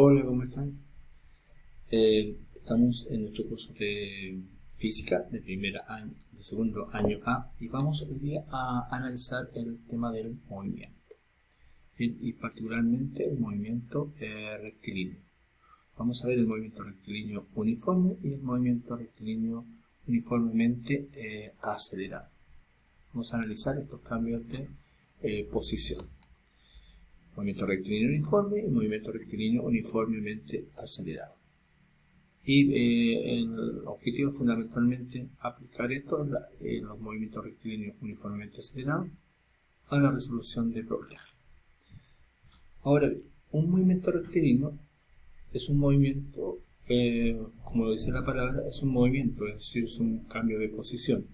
Hola, ¿cómo están? Estamos en nuestro curso de física de segundo año A y vamos hoy día a analizar el tema del movimiento y particularmente el movimiento rectilíneo. Vamos a ver el movimiento rectilíneo uniforme y el movimiento rectilíneo uniformemente acelerado. Vamos a analizar estos cambios de posición. Movimiento rectilíneo uniforme y movimiento rectilíneo uniformemente acelerado. Y el objetivo es fundamentalmente aplicar esto en los movimientos rectilíneos uniformemente acelerados a la resolución de problemas. Ahora bien, un movimiento rectilíneo es un movimiento, como lo dice la palabra, es un movimiento, es decir, es un cambio de posición.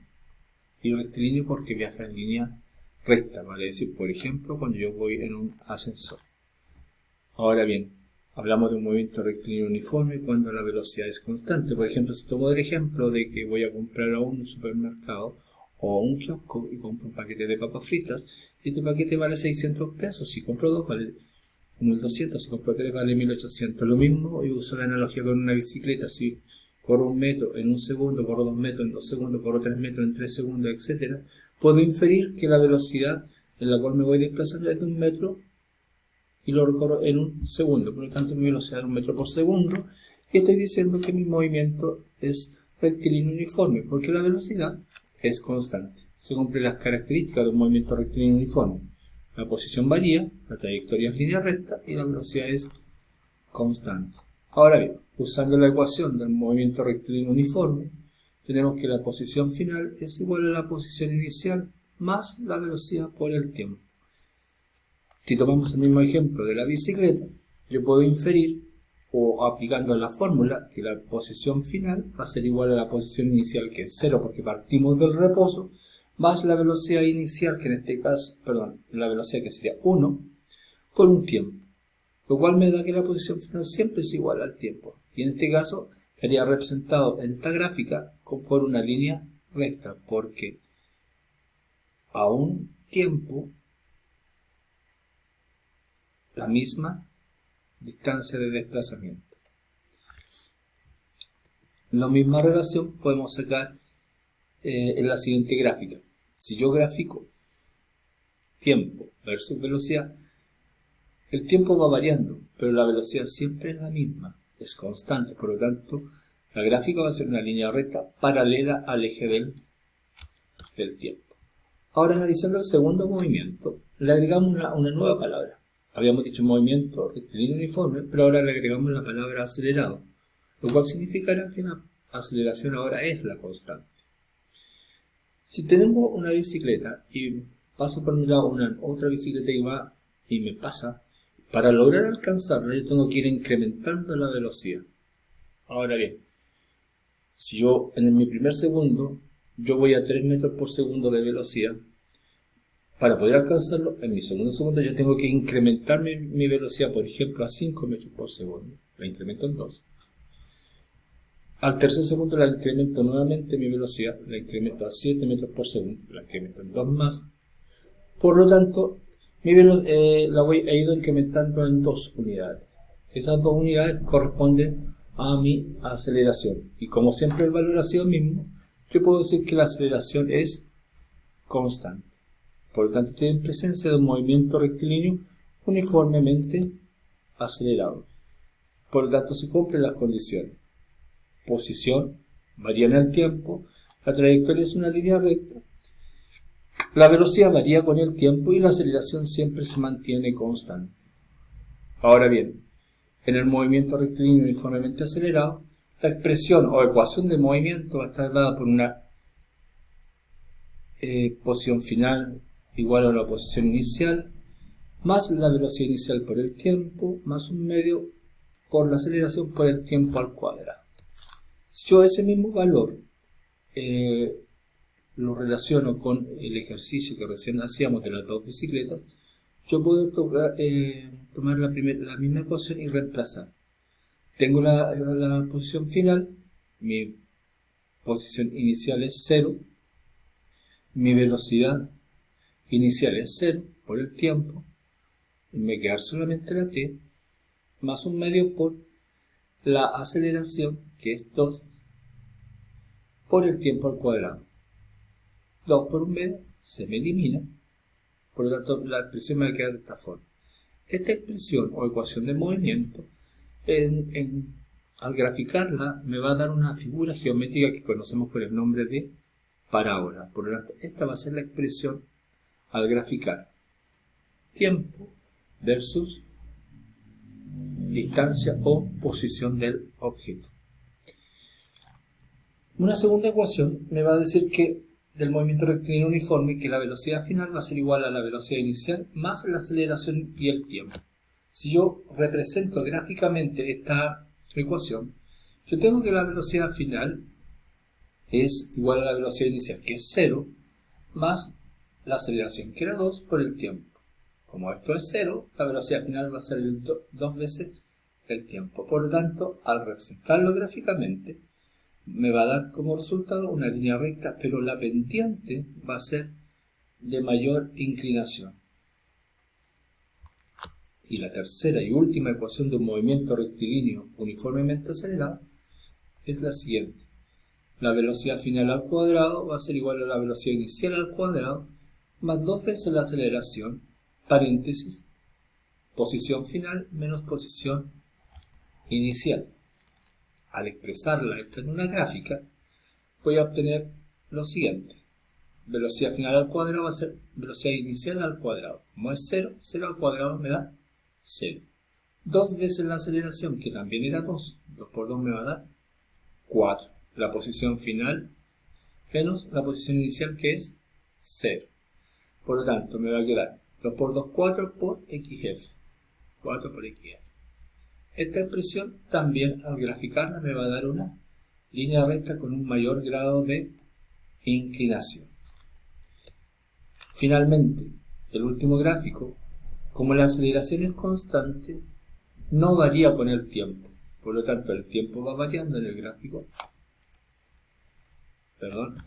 Y rectilíneo porque viaja en línea recta, vale decir, por ejemplo, cuando yo voy en un ascensor. Ahora bien, hablamos de un movimiento rectilíneo uniforme cuando la velocidad es constante. Por ejemplo, si tomo el ejemplo de que voy a comprar a un supermercado o a un kiosco y compro un paquete de papas fritas, y este paquete vale 600 pesos, si compro dos vale 1200, si compro tres vale 1800. Lo mismo, y uso la analogía con una bicicleta, si corro 1 metro en 1 segundo, corro 2 metros en 2 segundos, corro 3 metros en 3 segundos, etc., puedo inferir que la velocidad en la cual me voy desplazando es de 1 metro y lo recorro en 1 segundo. Por lo tanto, mi velocidad es 1 metro por segundo. Y estoy diciendo que mi movimiento es rectilíneo uniforme, porque la velocidad es constante. Se cumplen las características de un movimiento rectilíneo uniforme. La posición varía, la trayectoria es línea recta y la velocidad es constante. Ahora bien, usando la ecuación del movimiento rectilíneo uniforme, tenemos que la posición final es igual a la posición inicial más la velocidad por el tiempo. Si tomamos el mismo ejemplo de la bicicleta, yo puedo inferir, o aplicando la fórmula, que la posición final va a ser igual a la posición inicial, que es 0, porque partimos del reposo, más la velocidad inicial, que en este caso, la velocidad que sería 1, por un tiempo. Lo cual me da que la posición final siempre es igual al tiempo. Y en este caso, estaría representado en esta gráfica por una línea recta, porque a un tiempo la misma distancia de desplazamiento. La misma relación podemos sacar en la siguiente gráfica. Si yo grafico tiempo versus velocidad, el tiempo va variando, pero la velocidad siempre es la misma, es constante. Por lo tanto, la gráfica va a ser una línea recta paralela al eje del tiempo. Ahora, analizando el segundo movimiento, le agregamos una nueva palabra. Habíamos dicho movimiento rectilíneo uniforme, pero ahora le agregamos la palabra acelerado, lo cual significará que la aceleración ahora es la constante. Si tenemos una bicicleta y pasa por mi lado otra bicicleta y va y me pasa, para lograr alcanzarla yo tengo que ir incrementando la velocidad. Ahora bien, si yo en mi primer segundo yo voy a 3 metros por segundo de velocidad, para poder alcanzarlo, en mi segundo segundo yo tengo que incrementar mi velocidad, por ejemplo, a 5 metros por segundo. La incremento en 2. Al tercer segundo la incremento nuevamente mi velocidad, la incremento a 7 metros por segundo, la incremento en 2 más. Por lo tanto, la he ido incrementando en 2 unidades. Esas 2 unidades corresponden a mi aceleración. Y como siempre el valor ha sido el mismo, yo puedo decir que la aceleración es constante. Por lo tanto, estoy en presencia de un movimiento rectilíneo uniformemente acelerado. Por lo tanto, se cumplen las condiciones. Posición varía en el tiempo, la trayectoria es una línea recta, la velocidad varía con el tiempo y la aceleración siempre se mantiene constante. Ahora bien, en el movimiento rectilíneo uniformemente acelerado, la expresión o ecuación de movimiento va a estar dada por una posición final igual a la posición inicial, más la velocidad inicial por el tiempo, más un medio por la aceleración por el tiempo al cuadrado. Si yo ese mismo valor lo relaciono con el ejercicio que recién hacíamos de las 2 bicicletas, yo puedo tomar la misma ecuación y reemplazar. Tengo la posición final, mi posición inicial es 0, mi velocidad inicial es 0 por el tiempo, y me queda solamente la t, más 1/2 por la aceleración, que es 2, por el tiempo al cuadrado. 2 por 1/2 se me elimina, por lo tanto la expresión me va a quedar de esta forma. Esta expresión o ecuación de movimiento, al graficarla, me va a dar una figura geométrica que conocemos por el nombre de parábola. Por lo tanto, esta va a ser la expresión al graficar tiempo versus distancia o posición del objeto. Una segunda ecuación me va a decir que del movimiento rectilíneo uniforme, que la velocidad final va a ser igual a la velocidad inicial más la aceleración y el tiempo. Si yo represento gráficamente esta ecuación, yo tengo que la velocidad final es igual a la velocidad inicial, que es 0, más la aceleración, que era 2, por el tiempo. Como esto es 0, la velocidad final va a ser 2 veces el tiempo. Por lo tanto, al representarlo gráficamente, me va a dar como resultado una línea recta, pero la pendiente va a ser de mayor inclinación. Y la tercera y última ecuación de un movimiento rectilíneo uniformemente acelerado es la siguiente. La velocidad final al cuadrado va a ser igual a la velocidad inicial al cuadrado más 2 veces la aceleración, paréntesis, posición final menos posición inicial. Al expresarla esta en una gráfica, voy a obtener lo siguiente. Velocidad final al cuadrado va a ser velocidad inicial al cuadrado. Como es 0, 0 al cuadrado me da 0. 2 veces la aceleración, que también era 2. 2 por 2 me va a dar 4. La posición final menos la posición inicial, que es 0. Por lo tanto, me va a quedar 2 por 2, 4 por xf. 4 por xf. Esta expresión también al graficarla me va a dar una línea recta con un mayor grado de inclinación. Finalmente, el último gráfico, como la aceleración es constante, no varía con el tiempo. Por lo tanto, el tiempo va variando en el gráfico.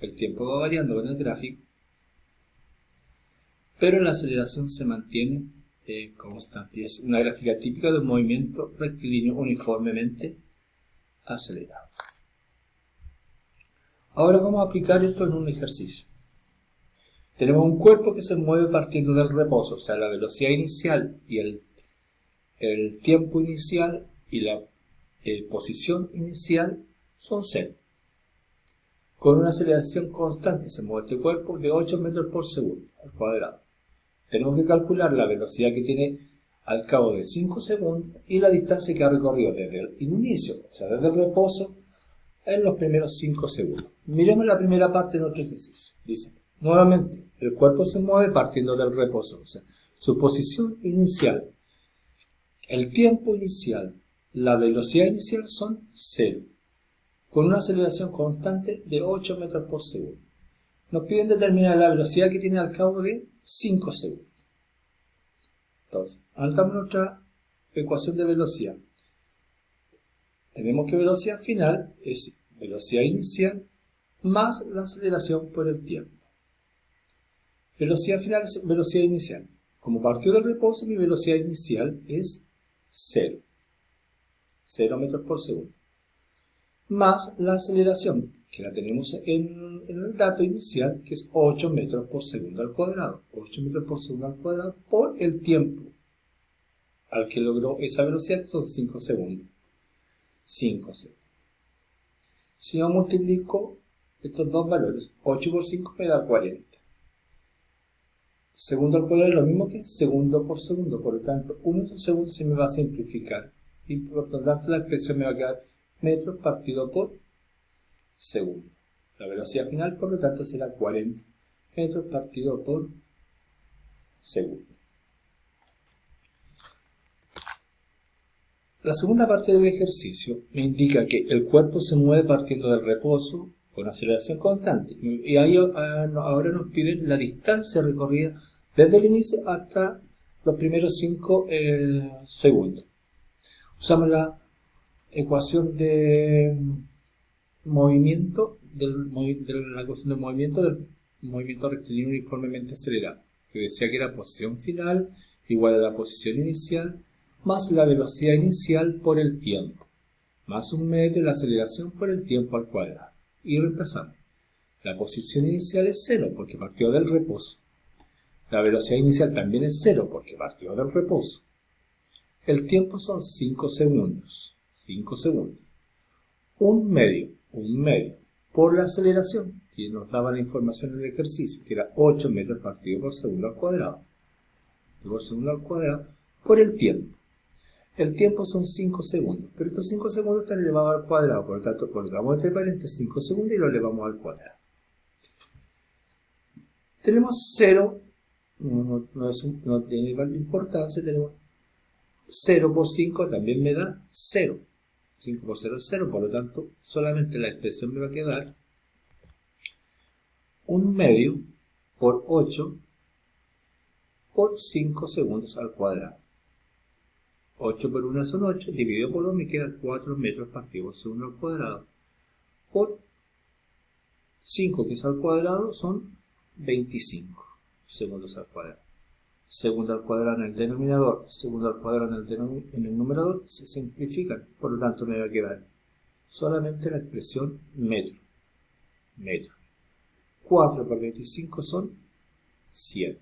El tiempo va variando con el gráfico, pero la aceleración se mantiene constante. Es una gráfica típica de un movimiento rectilíneo uniformemente acelerado. Ahora vamos a aplicar esto en un ejercicio. Tenemos un cuerpo que se mueve partiendo del reposo, o sea, la velocidad inicial y el tiempo inicial y la posición inicial son 0. Con una aceleración constante se mueve este cuerpo de 8 metros por segundo al cuadrado. Tenemos que calcular la velocidad que tiene al cabo de 5 segundos y la distancia que ha recorrido desde el inicio, o sea, desde el reposo, en los primeros 5 segundos. Miremos la primera parte de nuestro ejercicio. Dice, nuevamente, el cuerpo se mueve partiendo del reposo, o sea, su posición inicial, el tiempo inicial, la velocidad inicial son 0, con una aceleración constante de 8 metros por segundo. Nos piden determinar la velocidad que tiene al cabo de 5 segundos. Entonces, anotamos nuestra ecuación de velocidad. Tenemos que velocidad final es velocidad inicial más la aceleración por el tiempo. Velocidad final es velocidad inicial. Como partió del reposo, mi velocidad inicial es 0. 0 metros por segundo. Más la aceleración, que la tenemos en el dato inicial, que es 8 metros por segundo al cuadrado. 8 metros por segundo al cuadrado por el tiempo al que logró esa velocidad, que son 5 segundos. 5 segundos. Si yo multiplico estos dos valores, 8 por 5 me da 40. Segundo al cuadrado es lo mismo que segundo por segundo, por lo tanto, 1 segundo se me va a simplificar. Y por lo tanto, la expresión me va a quedar metros partido por segundo. La velocidad final, por lo tanto, será 40 metros partido por segundo. La segunda parte del ejercicio me indica que el cuerpo se mueve partiendo del reposo con aceleración constante. Y ahí ahora nos piden la distancia recorrida desde el inicio hasta los primeros 5 segundos. Usamos la ecuación de movimiento del movimiento rectilíneo uniformemente acelerado, que decía que era posición final igual a la posición inicial más la velocidad inicial por el tiempo, más 1 metro y la aceleración por el tiempo al cuadrado. Y reemplazamos. La posición inicial es 0 porque partió del reposo. La velocidad inicial también es 0 porque partió del reposo. El tiempo son 5 segundos. 5 segundos. 1 medio por la aceleración, que nos daba la información en el ejercicio, que era 8 metros partido por segundo al cuadrado. Por el tiempo. El tiempo son 5 segundos, pero estos 5 segundos están elevados al cuadrado, por lo tanto colocamos entre paréntesis 5 segundos y lo elevamos al cuadrado. Tenemos 0, no tiene tanta importancia, tenemos 0 por 5 también me da 0. 5 por 0 es 0, por lo tanto solamente la expresión me va a quedar 1 medio por 8 por 5 segundos al cuadrado. 8 por 1 son 8, dividido por 2 me queda 4 metros partido por segundo al cuadrado. Por 5 que es al cuadrado son 25 segundos al cuadrado. Segundo al cuadrado en el denominador, segundo al cuadrado en el numerador se simplifican, por lo tanto me va a quedar solamente la expresión metro. 4 por 25 son 100.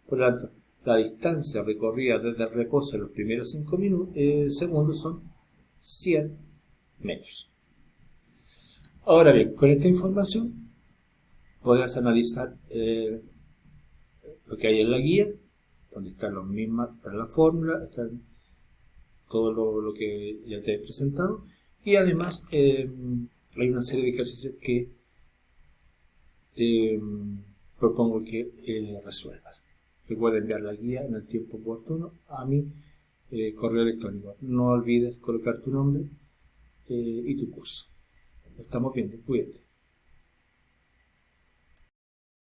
Por lo tanto, la distancia recorrida desde el reposo en los primeros 5 segundos son 100 metros. Ahora bien, con esta información podrás analizar lo que hay en la guía, donde están las mismas, está la fórmula, está todo lo que ya te he presentado, y además hay una serie de ejercicios que te propongo que resuelvas. Recuerda enviar la guía en el tiempo oportuno a mi correo electrónico. No olvides colocar tu nombre y tu curso. Nos estamos viendo, cuídate.